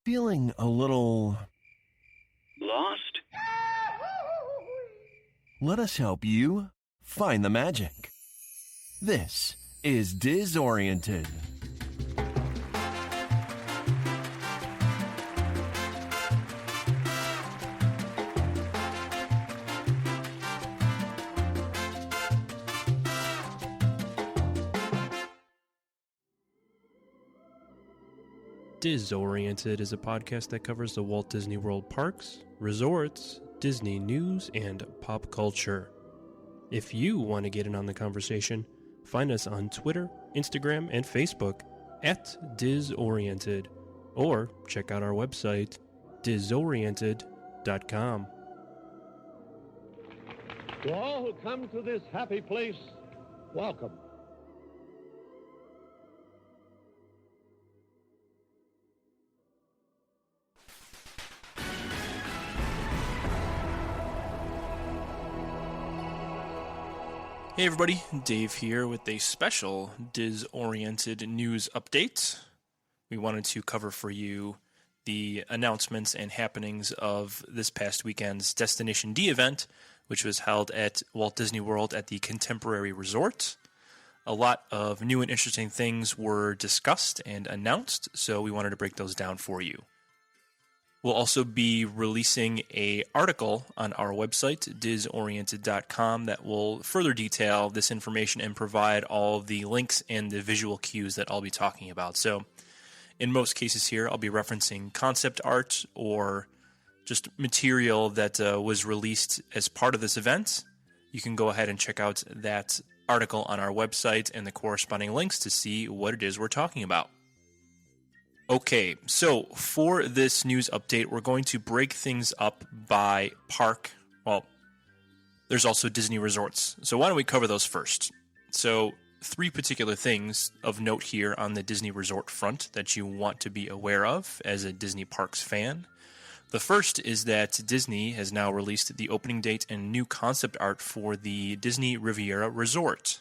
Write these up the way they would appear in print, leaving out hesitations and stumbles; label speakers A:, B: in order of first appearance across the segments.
A: Feeling a little
B: lost?
A: Let us help you find the magic. This is Dizzoriented.
C: Dizzoriented is a podcast that covers the Walt Disney World parks, resorts, Disney news, and pop culture. If you want to get in on the conversation, find us on Twitter, Instagram, and Facebook at Dizzoriented, or check out our website, Dizzoriented.com.
D: To all who come to this happy place, welcome.
C: Hey everybody, Dave here with a special Dizzoriented news update. We wanted to cover for you the announcements and happenings of this past weekend's Destination D event, which was held at Walt Disney World at the Contemporary Resort. A lot of new and interesting things were discussed and announced, so we wanted to break those down for you. We'll also be releasing an article on our website, Dizzoriented.com, that will further detail this information and provide all the links and the visual cues that I'll be talking about. So in most cases here, I'll be referencing concept art or just material that was released as part of this event. You can go ahead and check out that article on our website and the corresponding links to see what it is we're talking about. Okay, so for this news update, we're going to break things up by park. Well, there's also Disney resorts. So why don't we cover those first? So 3 particular things of note here on the Disney resort front that you want to be aware of as a Disney Parks fan. The first is that Disney has now released the opening date and new concept art for the Disney Riviera Resort.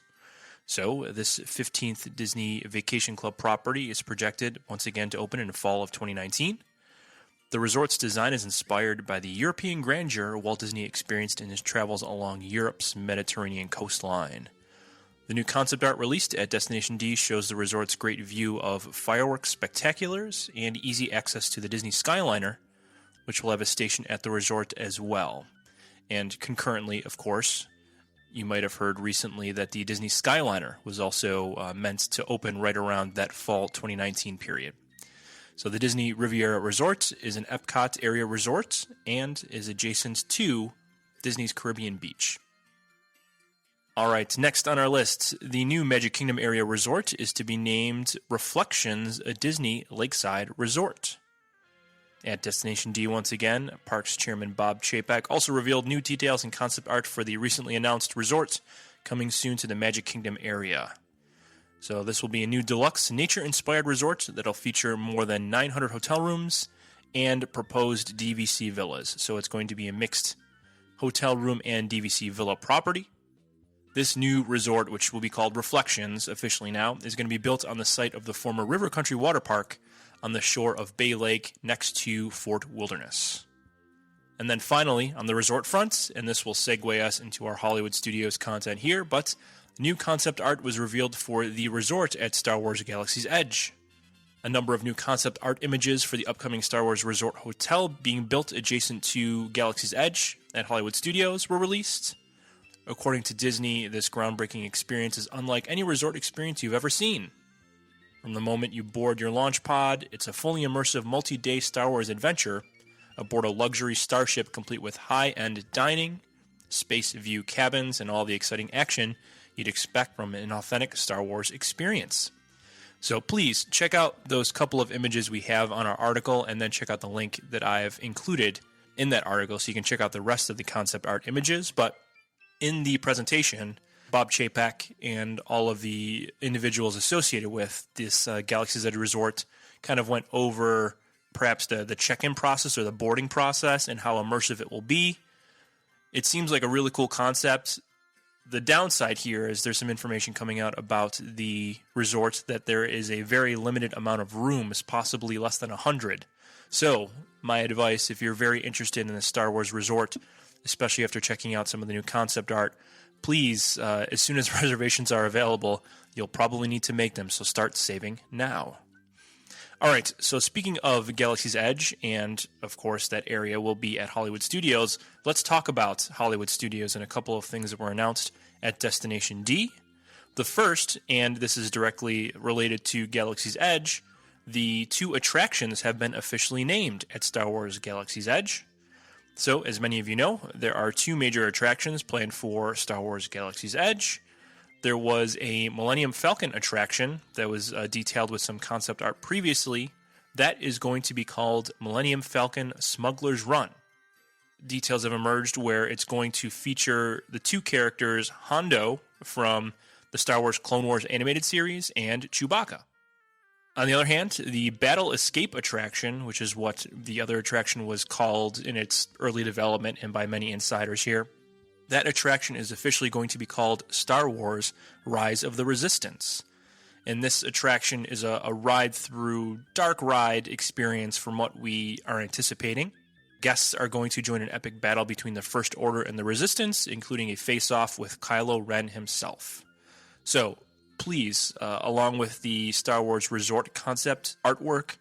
C: So this 15th Disney Vacation Club property is projected once again to open in the fall of 2019. The resort's design is inspired by the European grandeur Walt Disney experienced in his travels along Europe's Mediterranean coastline. The new concept art released at Destination D shows the resort's great view of fireworks spectaculars and easy access to the Disney Skyliner, which will have a station at the resort as well. And concurrently, of course, you might have heard recently that the Disney Skyliner was also meant to open right around that fall 2019 period. So the Disney Riviera Resort is an Epcot area resort and is adjacent to Disney's Caribbean Beach. All right, next on our list, the new Magic Kingdom area resort is to be named Reflections, a Disney Lakeside Resort. At Destination D once again, Parks Chairman Bob Chapek also revealed new details and concept art for the recently announced resort coming soon to the Magic Kingdom area. So this will be a new deluxe nature-inspired resort that'll feature more than 900 hotel rooms and proposed DVC villas. So it's going to be a mixed hotel room and DVC villa property. This new resort, which will be called Reflections officially now, is going to be built on the site of the former River Country Water Park on the shore of Bay Lake next to Fort Wilderness. And then finally, on the resort front, and this will segue us into our Hollywood Studios content here, but new concept art was revealed for the resort at Star Wars Galaxy's Edge. A number of new concept art images for the upcoming Star Wars Resort Hotel being built adjacent to Galaxy's Edge at Hollywood Studios were released. According to Disney, this groundbreaking experience is unlike any resort experience you've ever seen. From the moment you board your launch pod, it's a fully immersive multi-day Star Wars adventure aboard a luxury starship complete with high-end dining, space view cabins, and all the exciting action you'd expect from an authentic Star Wars experience. So please check out those couple of images we have on our article, and then check out the link that I've included in that article so you can check out the rest of the concept art images. But in the presentation, Bob Chapek and all of the individuals associated with this Galaxy's Edge Resort kind of went over perhaps the check-in process or the boarding process and how immersive it will be. It seems like a really cool concept. The downside here is there's some information coming out about the resort that there is a very limited amount of rooms, possibly less than 100. So, my advice, if you're very interested in the Star Wars resort, especially after checking out some of the new concept art, please, as soon as reservations are available, you'll probably need to make them, so start saving now. All right, so speaking of Galaxy's Edge, and of course that area will be at Hollywood Studios, let's talk about Hollywood Studios and a couple of things that were announced at Destination D. The first, and this is directly related to Galaxy's Edge, the 2 attractions have been officially named at Star Wars Galaxy's Edge. So, as many of you know, there are 2 major attractions planned for Star Wars Galaxy's Edge. There was a Millennium Falcon attraction that was detailed with some concept art previously. That is going to be called Millennium Falcon Smuggler's Run. Details have emerged where it's going to feature the 2 characters, Hondo from the Star Wars Clone Wars animated series and Chewbacca. On the other hand, the Battle Escape attraction, which is what the other attraction was called in its early development and by many insiders here, that attraction is officially going to be called Star Wars Rise of the Resistance. And this attraction is a ride through dark ride experience from what we are anticipating. Guests are going to join an epic battle between the First Order and the Resistance, including a face-off with Kylo Ren himself. So, please, along with the Star Wars Resort concept artwork,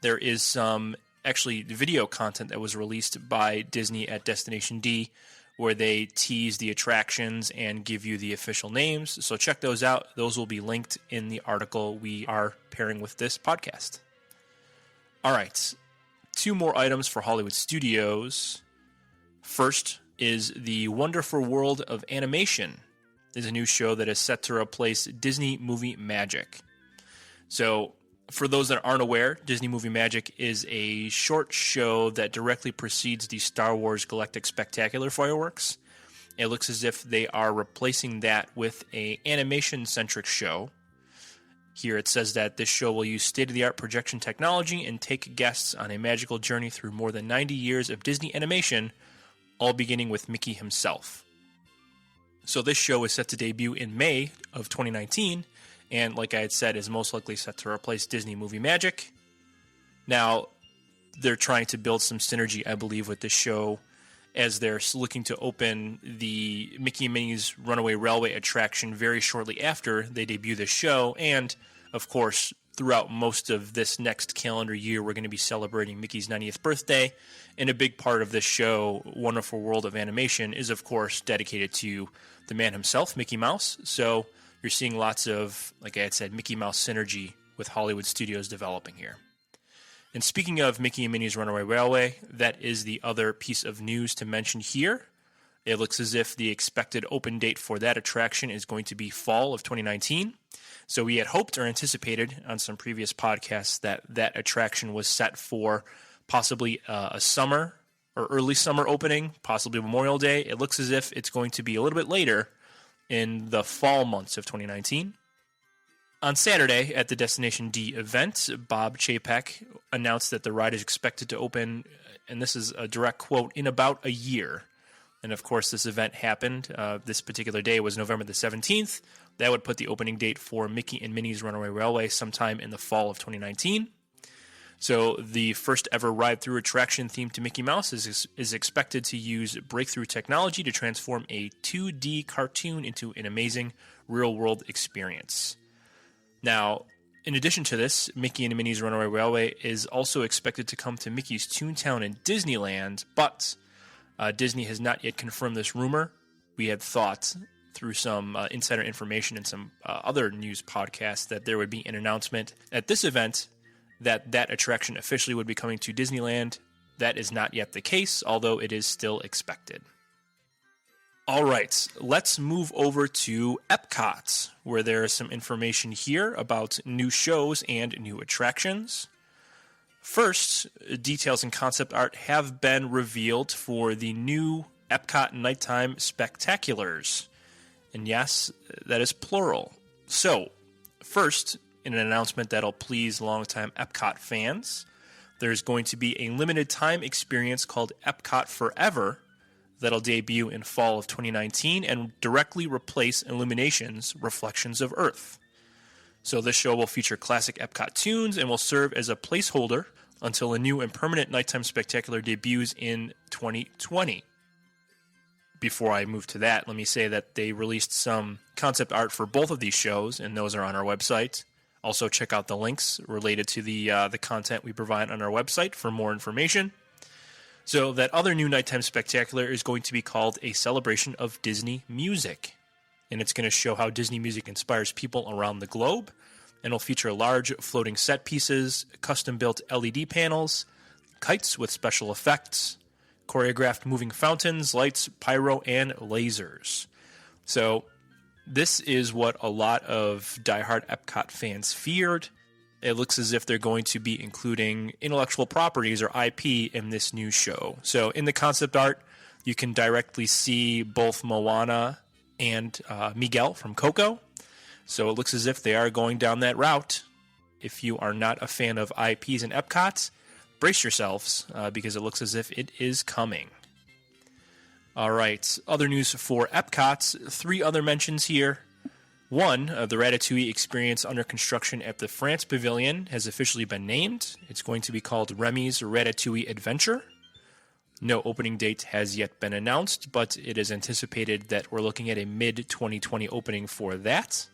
C: there is some actually video content that was released by Disney at Destination D, where they tease the attractions and give you the official names. So check those out. Those will be linked in the article we are pairing with this podcast. All right, 2 more items for Hollywood Studios. First is the Wonderful World of Animation. Is a new show that is set to replace Disney Movie Magic. So, for those that aren't aware, Disney Movie Magic is a short show that directly precedes the Star Wars Galactic Spectacular fireworks. It looks as if they are replacing that with an animation-centric show. Here it says that this show will use state-of-the-art projection technology and take guests on a magical journey through more than 90 years of Disney animation, all beginning with Mickey himself. So this show is set to debut in May of 2019, and like I had said, is most likely set to replace Disney Movie Magic. Now, they're trying to build some synergy, I believe, with this show as they're looking to open the Mickey and Minnie's Runaway Railway attraction very shortly after they debut this show. And, of course, throughout most of this next calendar year, we're going to be celebrating Mickey's 90th birthday. And a big part of this show, Wonderful World of Animation, is, of course, dedicated to the man himself, Mickey Mouse. So you're seeing lots of, like I had said, Mickey Mouse synergy with Hollywood Studios developing here. And speaking of Mickey and Minnie's Runaway Railway, that is the other piece of news to mention here. It looks as if the expected open date for that attraction is going to be fall of 2019. So we had hoped or anticipated on some previous podcasts that that attraction was set for possibly a summer or early summer opening, possibly Memorial Day. It looks as if it's going to be a little bit later in the fall months of 2019. On Saturday at the Destination D event, Bob Chapek announced that the ride is expected to open, and this is a direct quote, in about a year. And of course, this event happened. This particular day was November the 17th. That would put the opening date for Mickey and Minnie's Runaway Railway sometime in the fall of 2019. So the first ever ride-through attraction themed to Mickey Mouse is expected to use breakthrough technology to transform a 2D cartoon into an amazing real-world experience. Now, in addition to this, Mickey and Minnie's Runaway Railway is also expected to come to Mickey's Toontown in Disneyland, but Disney has not yet confirmed this rumor. We had thought through some insider information and some other news podcasts that there would be an announcement at this event that attraction officially would be coming to Disneyland. That is not yet the case, although it is still expected. All right, let's move over to Epcot, where there is some information here about new shows and new attractions. First, details and concept art have been revealed for the new Epcot Nighttime Spectaculars. And yes, that is plural. So, first, in an announcement that'll please longtime Epcot fans, there's going to be a limited time experience called Epcot Forever that'll debut in fall of 2019 and directly replace Illumination's Reflections of Earth. So this show will feature classic Epcot tunes and will serve as a placeholder until a new and permanent nighttime spectacular debuts in 2020. Before I move to that, let me say that they released some concept art for both of these shows, and those are on our website. Also, check out the links related to the content we provide on our website for more information. So that other new nighttime spectacular is going to be called A Celebration of Disney Music. And it's going to show how Disney music inspires people around the globe. And it'll feature large floating set pieces, custom-built LED panels, kites with special effects, choreographed moving fountains, lights, pyro, and lasers. So this is what a lot of diehard Epcot fans feared. It looks as if they're going to be including intellectual properties or IP in this new show. So in the concept art, you can directly see both Moana and Miguel from Coco. So it looks as if they are going down that route. If you are not a fan of IPs in Epcot, brace yourselves because it looks as if it is coming. All right, other news for Epcot. 3 other mentions here. One, the Ratatouille experience under construction at the France Pavilion has officially been named. It's going to be called Remy's Ratatouille Adventure. No opening date has yet been announced, but it is anticipated that we're looking at a mid-2020 opening for that.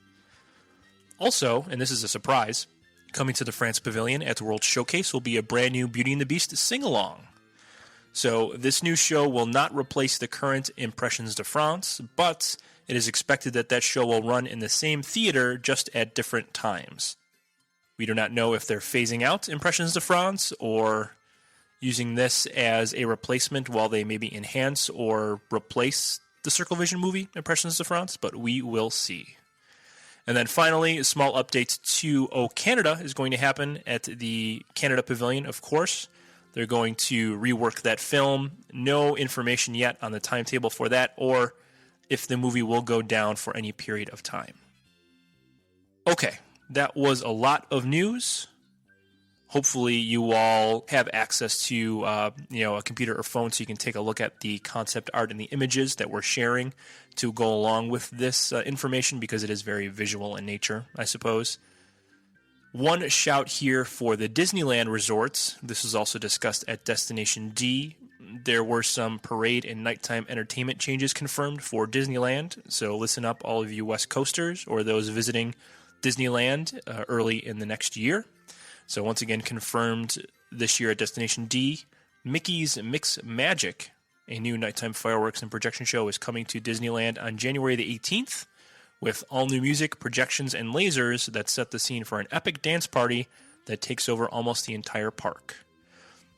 C: Also, and this is a surprise, coming to the France Pavilion at the World Showcase will be a brand new Beauty and the Beast sing-along. So this new show will not replace the current Impressions de France, but it is expected that that show will run in the same theater, just at different times. We do not know if they're phasing out Impressions de France or using this as a replacement while they maybe enhance or replace the Circle Vision movie, Impressions de France, but we will see. And then finally, a small update to O Canada is going to happen at the Canada Pavilion, of course. They're going to rework that film. No information yet on the timetable for that or if the movie will go down for any period of time. Okay, that was a lot of news. Hopefully you all have access to a computer or phone so you can take a look at the concept art and the images that we're sharing to go along with this information because it is very visual in nature, I suppose. One shout here for the Disneyland resorts. This was also discussed at Destination D. There were some parade and nighttime entertainment changes confirmed for Disneyland, so listen up all of you West Coasters or those visiting Disneyland early in the next year. So once again confirmed this year at Destination D, Mickey's Mix Magic, a new nighttime fireworks and projection show, is coming to Disneyland on January the 18th with all new music, projections, and lasers that set the scene for an epic dance party that takes over almost the entire park.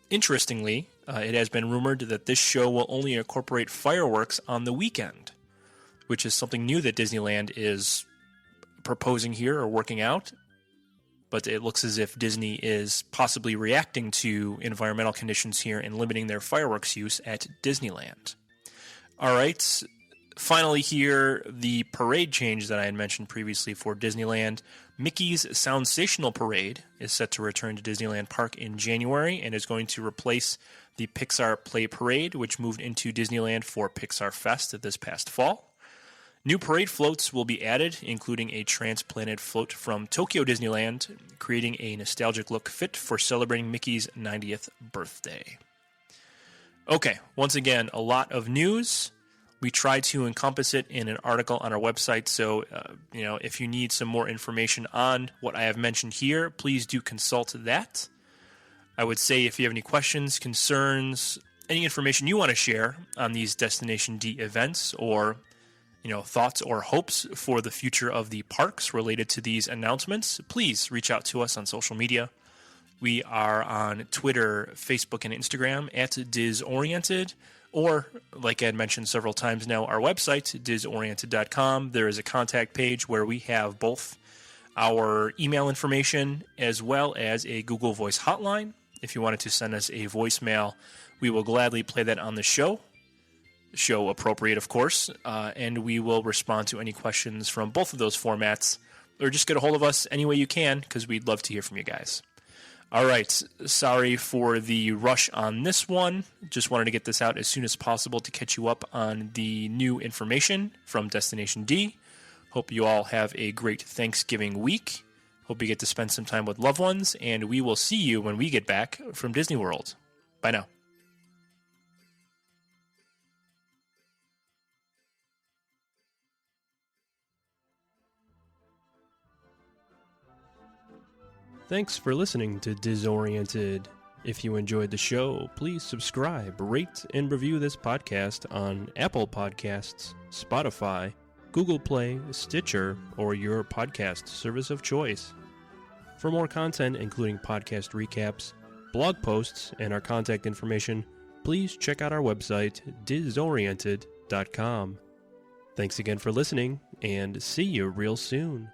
C: Interestingly, it has been rumored that this show will only incorporate fireworks on the weekend, which is something new that Disneyland is proposing here or working out. But it looks as if Disney is possibly reacting to environmental conditions here and limiting their fireworks use at Disneyland. All right, finally here, the parade change that I had mentioned previously for Disneyland. Mickey's Soundsational Parade is set to return to Disneyland Park in January and is going to replace the Pixar Play Parade, which moved into Disneyland for Pixar Fest this past fall. New parade floats will be added, including a transplanted float from Tokyo Disneyland, creating a nostalgic look fit for celebrating Mickey's 90th birthday. Okay, once again, a lot of news. We try to encompass it in an article on our website, so if you need some more information on what I have mentioned here, please do consult that. I would say if you have any questions, concerns, any information you want to share on these Destination D events or thoughts or hopes for the future of the parks related to these announcements, please reach out to us on social media. We are on Twitter, Facebook, and Instagram at Dizzoriented, or, like I had mentioned several times now, our website, Dizzoriented.com. There is a contact page where we have both our email information as well as a Google Voice hotline. If you wanted to send us a voicemail, we will gladly play that on the show appropriate, of course, and we will respond to any questions from both of those formats, or just get a hold of us any way you can, because we'd love to hear from you guys. All right, sorry for the rush on this one. Just wanted to get this out as soon as possible to catch you up on the new information from Destination D. Hope you all have a great Thanksgiving week. Hope you get to spend some time with loved ones, and we will see you when we get back from Disney World. Bye now. Thanks for listening to Dizzoriented. If you enjoyed the show, please subscribe, rate, and review this podcast on Apple Podcasts, Spotify, Google Play, Stitcher, or your podcast service of choice. For more content, including podcast recaps, blog posts, and our contact information, please check out our website, Dizzoriented.com. Thanks again for listening, and see you real soon.